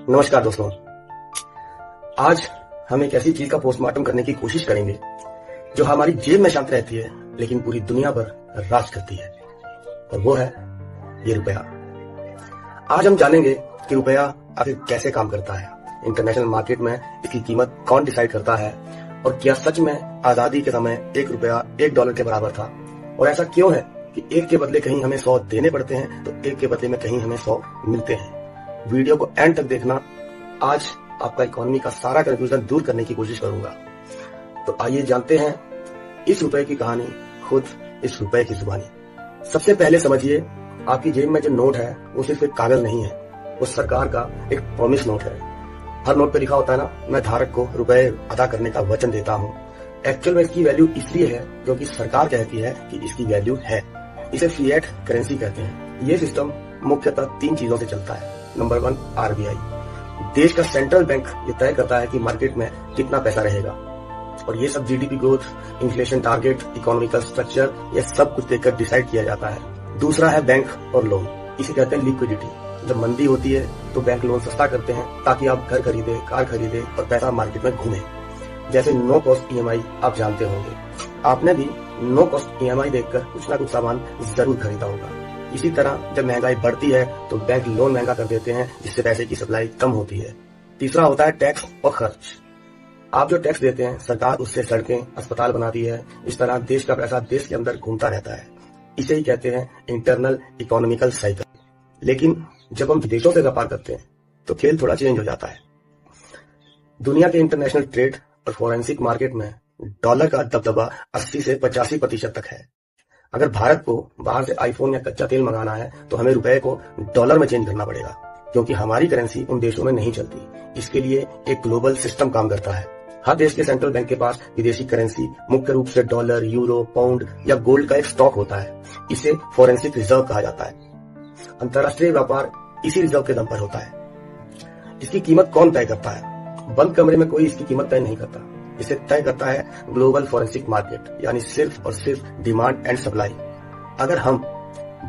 नमस्कार दोस्तों। आज हम एक ऐसी चीज का पोस्टमार्टम करने की कोशिश करेंगे जो हमारी जेब में शांत रहती है लेकिन पूरी दुनिया पर राज करती है, और वो है ये रुपया। आज हम जानेंगे कि रुपया आखिर कैसे काम करता है, इंटरनेशनल मार्केट में इसकी कीमत कौन डिसाइड करता है, और क्या सच में आजादी के समय एक रुपया $1 के बराबर था, और ऐसा क्यों है कि एक के बदले कहीं हमें 100 देने पड़ते हैं तो एक के बदले में कहीं हमें 100 मिलते हैं। वीडियो को एंड तक देखना। आज आपका इकोनॉमी का सारा कंफ्यूजन दूर करने की कोशिश करूंगा। तो आइए जानते हैं इस रुपए की कहानी, खुद इस रुपए की जुबानी। सबसे पहले समझिए, आपकी जेब में जो नोट है वो सिर्फ एक कागज नहीं है, वो सरकार का एक प्रॉमिस नोट है। हर नोट पे लिखा होता है ना, मैं धारक को रुपए अदा करने का वचन देता हूँ। एक्चुअल में इसकी वैल्यू इसलिए है क्योंकि सरकार कहती है कि इसकी वैल्यू है। इसे फिएट करेंसी कहते हैं। ये सिस्टम मुख्यतः 3 चीजों से चलता है। Number 1, RBI. देश का सेंट्रल बैंक ये तय करता है कि मार्केट में कितना पैसा रहेगा, और ये सब GDP growth, inflation target, economical structure, ये सब कुछ देखकर डिसाइड किया जाता है। दूसरा है बैंक और लोन। इसे कहते हैं लिक्विडिटी। जब मंदी होती है तो बैंक लोन सस्ता करते हैं ताकि आप घर खरीदे, कार खरीदे और पैसा मार्केट में घूमे। जैसे नो कॉस्ट ईएमआई आप जानते होंगे। आपने भी नो कॉस्ट ईएमआई देखकर कुछ ना कुछ सामान जरूर खरीदा होगा। इसी तरह जब महंगाई बढ़ती है तो बैंक लोन महंगा कर देते हैं, जिससे पैसे की सप्लाई कम होती है। तीसरा होता है टैक्स और खर्च। आप जो टैक्स देते हैं सरकार उससे सड़कें, अस्पताल बनाती है। इस तरह देश का पैसा देश के अंदर घूमता रहता है। इसे ही कहते हैं इंटरनल इकोनॉमिकल साइकिल। लेकिन जब हम विदेशों से व्यापार करते हैं तो खेल थोड़ा चेंज हो जाता है। दुनिया के इंटरनेशनल ट्रेड और फोरेंसिक मार्केट में डॉलर का दबदबा 80 से 85% तक है। अगर भारत को बाहर से आईफोन या कच्चा तेल मंगाना है तो हमें रुपए को डॉलर में चेंज करना पड़ेगा, क्योंकि हमारी करेंसी उन देशों में नहीं चलती। इसके लिए एक ग्लोबल सिस्टम काम करता है। हर देश के सेंट्रल बैंक के पास विदेशी करेंसी, मुख्य रूप से डॉलर, यूरो, पाउंड या गोल्ड का एक स्टॉक होता है। इसे फोरेंसिक रिजर्व कहा जाता है। अंतर्राष्ट्रीय व्यापार इसी रिजर्व के दम पर होता है। इसकी कीमत कौन तय करता है? बंद कमरे में कोई इसकी कीमत तय नहीं करता। इसे तय करता है ग्लोबल फोरेंसिक मार्केट, यानी सिर्फ और सिर्फ डिमांड एंड सप्लाई। अगर हम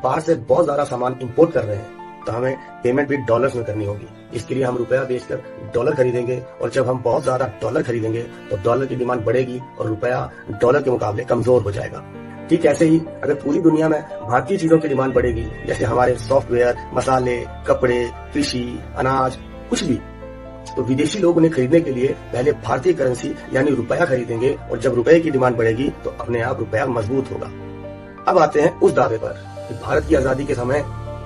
बाहर से बहुत ज्यादा सामान इंपोर्ट कर रहे हैं तो हमें पेमेंट भी डॉलर्स में करनी होगी। इसके लिए हम रुपया बेचकर डॉलर खरीदेंगे, और जब हम बहुत ज्यादा डॉलर खरीदेंगे तो डॉलर की डिमांड बढ़ेगी और रुपया डॉलर के मुकाबले कमजोर हो जाएगा। ठीक ऐसे ही अगर पूरी दुनिया में भारतीय चीजों की डिमांड बढ़ेगी, जैसे हमारे सॉफ्टवेयर, मसाले, कपड़े, कृषि, अनाज, कुछ भी, तो विदेशी लोग उन्हें खरीदने के लिए पहले भारतीय करेंसी यानी रुपया खरीदेंगे, और जब रुपए की डिमांड बढ़ेगी तो अपने आप रुपया मजबूत होगा। अब आते हैं उस दावे पर कि भारत की आजादी के समय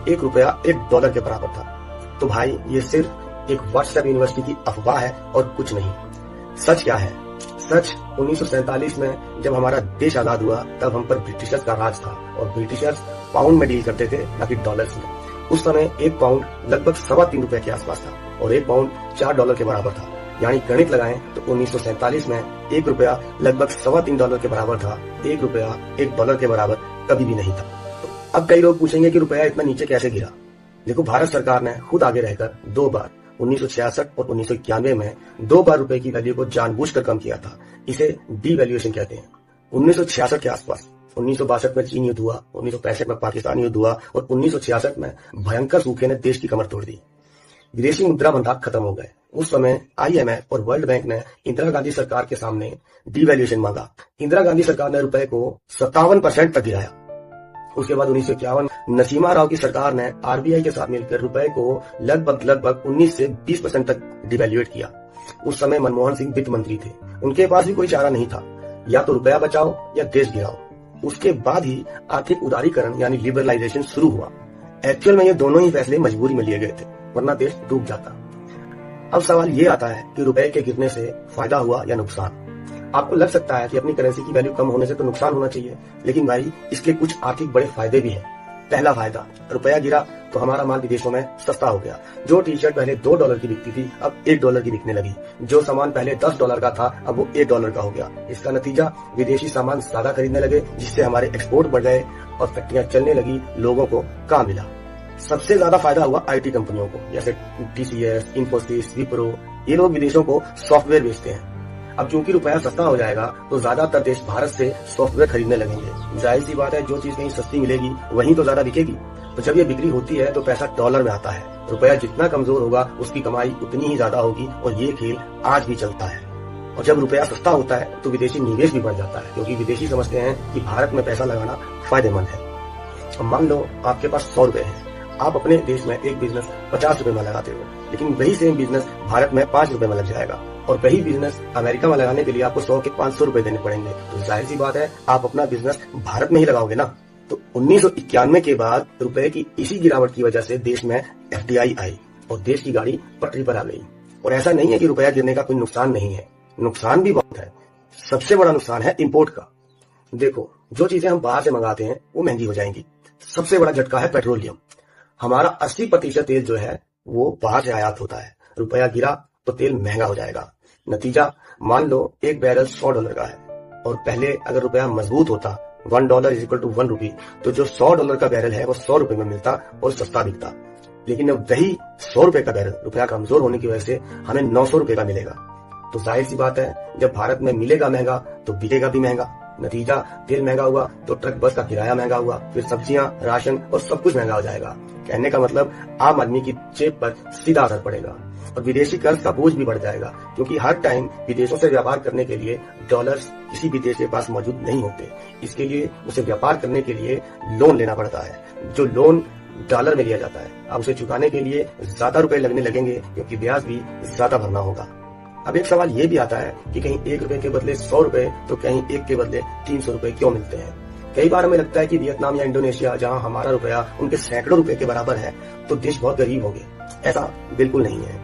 एक रुपया $1 के बराबर था। तो भाई, ये सिर्फ एक व्हाट्सएप यूनिवर्सिटी की अफवाह है और कुछ नहीं। सच क्या है? सच 1947 में जब हमारा देश आजाद हुआ तब हम पर ब्रिटिशर्स का राज था, और ब्रिटिशर्स पाउंड में डील करते थे, न कि डॉलर्स में। उस समय एक पाउंड लगभग ₹3.25 के आसपास था और एक पाउंड $4 के बराबर था। यानी गणित लगाएं तो 1947 में एक रुपया लगभग $3.25 के बराबर था। एक रुपया $1 के बराबर कभी भी नहीं था। तो अब कई लोग पूछेंगे कि रुपया इतना नीचे कैसे गिरा। देखो, भारत सरकार ने खुद आगे रहकर 2 बार 1966 और 1991 में 2 बार रुपए की वैल्यू को जानबूझकर कम किया था। इसे डीवैल्यूएशन कहते हैं। 1966 के आसपास, 1962 में चीन युद्ध हुआ, 1965 में पाकिस्तान युद्ध हुआ, और 1966 में भयंकर सूखे ने देश की कमर तोड़ दी। विदेशी मुद्रा बंधक खत्म हो गए। उस समय आईएमएफ और वर्ल्ड बैंक ने इंदिरा गांधी सरकार के सामने डीवैल्यूएशन मांगा। इंदिरा गांधी सरकार ने रुपए को 57% तक गिराया। उसके बाद 1951 नरसिम्हा राव की सरकार ने आरबीआई के साथ मिलकर रुपए को लगभग 19 से 20% तक डिवैल्यूएट किया। उस समय मनमोहन सिंह वित्त मंत्री थे। उनके पास भी कोई चारा नहीं था, या तो रुपया बचाओ या देश गिराओ। उसके बाद ही आर्थिक उदारीकरण यानी लिबरलाइजेशन शुरू हुआ। एक्चुअल में ये दोनों ही फैसले मजबूरी में लिए गए थे, वरना देश डूब जाता। अब सवाल ये आता है कि रुपए के गिरने से फायदा हुआ या नुकसान। आपको लग सकता है कि अपनी करेंसी की वैल्यू कम होने से तो नुकसान होना चाहिए, लेकिन भाई, इसके कुछ आर्थिक बड़े फायदे भी हैं। पहला फायदा, रुपया गिरा तो हमारा माल विदेशों में सस्ता हो गया। जो टी शर्ट पहले $2 की बिकती थी अब $1 की बिकने लगी। जो सामान पहले $10 का था अब वो $1 का हो गया। इसका नतीजा, विदेशी सामान ज्यादा खरीदने लगे, जिससे हमारे एक्सपोर्ट बढ़ गए और फैक्ट्रियां चलने लगी, लोगों को काम मिला। सबसे ज्यादा फायदा हुआ आईटी कंपनियों को, जैसे टीसीएस, इन्फोसिस, विप्रो। ये लोग विदेशों को सॉफ्टवेयर बेचते हैं। अब चूंकि रुपया सस्ता हो जाएगा तो ज्यादातर देश भारत से सॉफ्टवेयर खरीदने लगेंगे। जाहिर सी बात है, जो चीज कहीं सस्ती मिलेगी वहीं तो ज्यादा बिकेगी। तो जब ये बिक्री होती है तो पैसा डॉलर में आता है। रुपया जितना कमजोर होगा उसकी कमाई उतनी ही ज्यादा होगी और ये खेल आज भी चलता है। और जब रुपया सस्ता होता है तो विदेशी निवेश भी बढ़ जाता है, क्योंकि विदेशी समझते हैं कि भारत में पैसा लगाना फायदेमंद है। अब मान लो आपके पास 100 रुपए हैं, आप अपने देश में एक बिजनेस 50 रुपए में लगाते हो, लेकिन वही सेम बिजनेस भारत में 5 रुपए में लग जाएगा और वही बिजनेस अमेरिका में लगाने के लिए आपको 100 के 500 रुपए देने पड़ेंगे। तो जाहिर सी बात है आप अपना बिजनेस भारत में ही लगाओगे ना। तो 1991 के बाद रुपए की इसी गिरावट की वजह से देश में FDI आई और देश की गाड़ी पटरी पर आ गई। और ऐसा नहीं है कि रुपया गिरने का कोई नुकसान नहीं है, नुकसान भी बहुत है। सबसे बड़ा नुकसान है इंपोर्ट का। देखो, जो चीजें हम बाहर से मंगाते हैं वो महंगी हो जाएंगी। सबसे बड़ा झटका है पेट्रोलियम। हमारा 80% तेल जो है वो बाहर से आयात होता है। रुपया गिरा तो तेल महंगा हो जाएगा। नतीजा, मान लो एक बैरल $100 का है और पहले अगर रुपया मजबूत होता, $1 = 1 रुपी, तो जो $100 का बैरल है वो 100 रुपए में मिलता और सस्ता बिकता। लेकिन अब वही 100 रुपए का बैरल रुपया कमजोर होने की वजह से हमें 900 रुपए का मिलेगा। तो जाहिर सी बात है, जब भारत में मिलेगा महंगा तो बिकेगा भी महंगा। नतीजा, तेल महंगा हुआ तो ट्रक बस का किराया महंगा हुआ, फिर सब्जियां, राशन और सब कुछ महंगा हो जाएगा। कहने का मतलब आम आदमी की जेब पर सीधा असर पड़ेगा और विदेशी कर्ज का बोझ भी बढ़ जाएगा, क्योंकि हर टाइम विदेशों से व्यापार करने के लिए डॉलर्स किसी भी देश के पास मौजूद नहीं होते। इसके लिए उसे व्यापार करने के लिए लोन लेना पड़ता है। जो लोन डॉलर में लिया जाता है, अब उसे चुकाने के लिए ज्यादा रुपए लगने लगेंगे, क्योंकि ब्याज भी ज्यादा भरना होगा। अब एक सवाल ये भी आता है कि कहीं 1 रुपए के बदले 100 रुपए तो कहीं 1 के बदले 300 रुपए क्यों मिलते हैं। कई बार हमें लगता है कि वियतनाम या इंडोनेशिया, जहां हमारा रुपया उनके सैकड़ों रुपए के बराबर है, तो देश बहुत गरीब होंगे। ऐसा बिल्कुल नहीं है।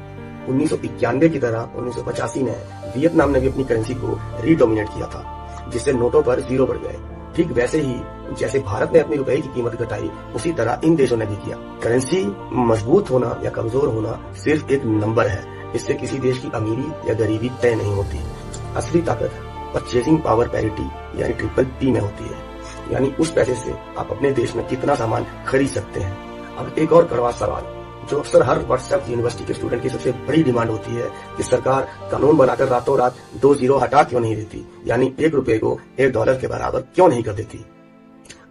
1991 की तरह 1985 में वियतनाम ने भी अपनी करेंसी को रीडोमिनेट किया था, जिससे नोटों पर जीरो बढ़ गए। ठीक वैसे ही जैसे भारत ने अपनी रुपए की कीमत घटाई, उसी तरह इन देशों ने भी किया। करेंसी मजबूत होना या कमजोर होना सिर्फ एक नंबर है। इससे किसी देश की अमीरी या गरीबी तय नहीं होती। असली ताकत परचेजिंग पावर पैरिटी यानी PPP में होती है, यानी उस पैसे से आप अपने देश में कितना सामान खरीद सकते हैं। अब एक और कड़वा सवाल जो अक्सर हर व्हाट्सएप यूनिवर्सिटी के स्टूडेंट की सबसे बड़ी डिमांड होती है कि सरकार कानून बनाकर रातों रात 2 जीरो हटा क्यों नहीं देती, यानी 1 रुपए को $1 के बराबर क्यों नहीं कर देती।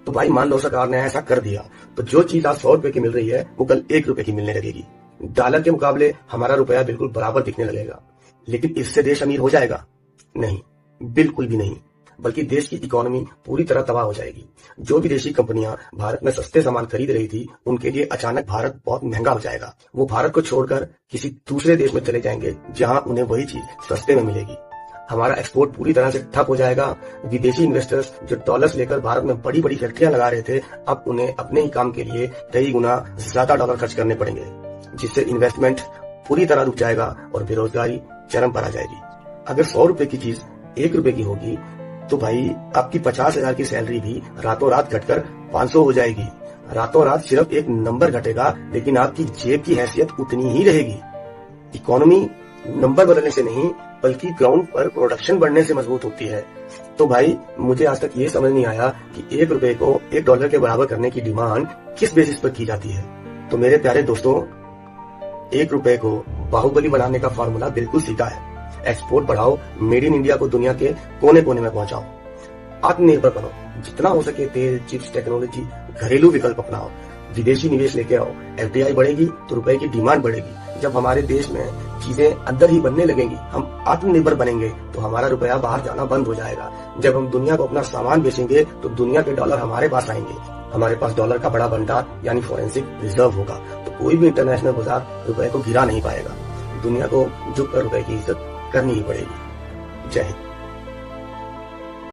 तो भाई मान लो सरकार ने ऐसा कर दिया तो जो चीज आज 100 रुपए की मिल रही है वो कल 1 रुपए की मिलने लगेगी। डॉलर के मुकाबले हमारा रुपया बिल्कुल बराबर दिखने लगेगा। लेकिन इससे देश अमीर हो जाएगा? नहीं, बिल्कुल भी नहीं, बल्कि देश की इकोनॉमी पूरी तरह तबाह हो जाएगी। जो विदेशी कंपनियां भारत में सस्ते सामान खरीद रही थी, उनके लिए अचानक भारत बहुत महंगा हो जाएगा। वो भारत को छोड़कर किसी दूसरे देश में चले जाएंगे जहां उन्हें वही चीज सस्ते में मिलेगी। हमारा एक्सपोर्ट पूरी तरह से ठप हो जाएगा। विदेशी इन्वेस्टर्स जो डॉलर्स लेकर भारत में बड़ी बड़ी फैक्ट्रियां लगा रहे थे, अब उन्हें अपने ही काम के लिए कई गुना ज्यादा डॉलर खर्च करने पड़ेंगे, जिससे इन्वेस्टमेंट पूरी तरह रुक जाएगा और बेरोजगारी चरम पर आ जाएगी। अगर 100 रुपए की चीज 1 रुपए की होगी तो भाई आपकी 50,000 की सैलरी भी रातों रात घटकर 500 हो जाएगी। रातों रात सिर्फ एक नंबर घटेगा, लेकिन आपकी जेब की हैसियत उतनी ही रहेगी। इकोनॉमी नंबर बदलने से नहीं बल्कि ग्राउंड पर प्रोडक्शन बढ़ने से मजबूत होती है। तो भाई मुझे आज तक ये समझ नहीं आया कि 1 रुपए को $1 के बराबर करने की डिमांड किस बेसिस पर की जाती है। तो मेरे प्यारे दोस्तों, 1 रुपए को बाहुबली बनाने का फॉर्मूला बिल्कुल सीधा है। एक्सपोर्ट बढ़ाओ, मेड इन इंडिया को दुनिया के कोने कोने में पहुंचाओ, आत्मनिर्भर बनो, जितना हो सके तेल, चिप्स, टेक्नोलॉजी, घरेलू विकल्प अपनाओ, विदेशी निवेश लेके आओ। FDI बढ़ेगी तो रुपए की डिमांड बढ़ेगी। जब हमारे देश में चीजें अंदर ही बनने लगेंगी, हम आत्मनिर्भर बनेंगे, तो हमारा रुपया बाहर जाना बंद हो जाएगा। जब हम दुनिया को अपना सामान बेचेंगे तो दुनिया के डॉलर हमारे पास आएंगे। हमारे पास डॉलर का बड़ा भंडार यानी फॉरेंसिक रिजर्व होगा, तो कोई भी इंटरनेशनल बाजार रुपए को गिरा नहीं पाएगा। दुनिया को झुककर रुपए की इज्जत करनी ही पड़ेगी। जय हिंद।